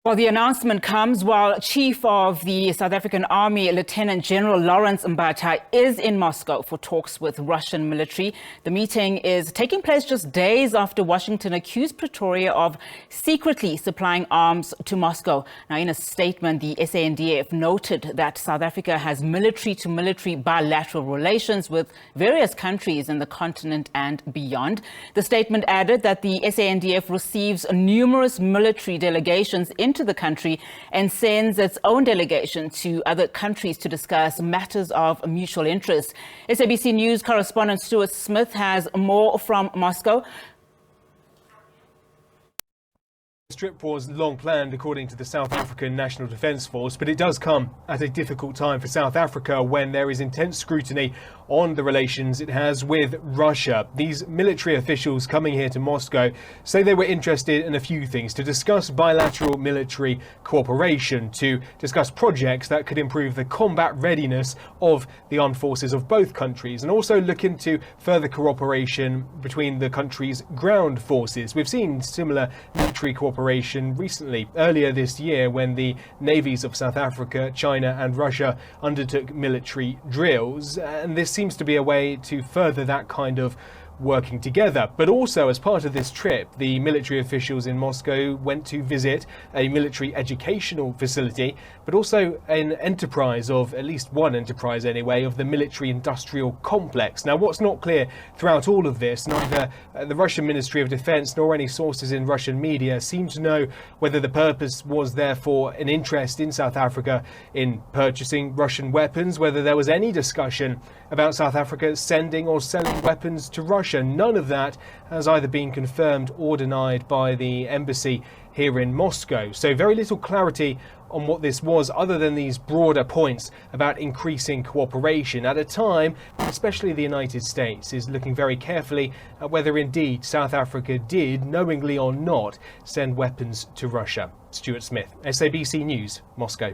Well, the announcement comes while Chief of the South African Army, Lieutenant General Lawrence Mbatha, is in Moscow for talks with Russian military. The meeting is taking place just days after Washington accused Pretoria of secretly supplying arms to Moscow. Now, in a statement, the SANDF noted that South Africa has military-to-military bilateral relations with various countries in the continent and beyond. The statement added that the SANDF receives numerous military delegations into the country and sends its own delegation to other countries to discuss matters of mutual interest. SABC News correspondent Stuart Smith has more from Moscow. The trip was long planned, according to the South African National Defence Force, but it does come at a difficult time for South Africa when there is intense scrutiny on the relations it has with Russia. These military officials coming here to Moscow say they were interested in a few things: to discuss bilateral military cooperation, to discuss projects that could improve the combat readiness of the armed forces of both countries, and also look into further cooperation between the countries' ground forces. We've seen similar military cooperation recently, earlier this year, when the navies of South Africa, China and Russia undertook military drills, and this seems to be a way to further that kind of working together. But also, as part of this trip, the military officials in Moscow went to visit a military educational facility, but also an enterprise, of at least one enterprise anyway, of the military industrial complex. Now, what's not clear throughout all of this, neither the Russian Ministry of Defense nor any sources in Russian media seem to know whether the purpose was therefore an interest in South Africa in purchasing Russian weapons, whether there was any discussion about South Africa sending or selling weapons to Russia. None of that has either been confirmed or denied by the embassy here in Moscow. So very little clarity on what this was, other than these broader points about increasing cooperation at a time, especially the United States, is looking very carefully at whether indeed South Africa did, knowingly or not, send weapons to Russia. Stuart Smith, SABC News, Moscow.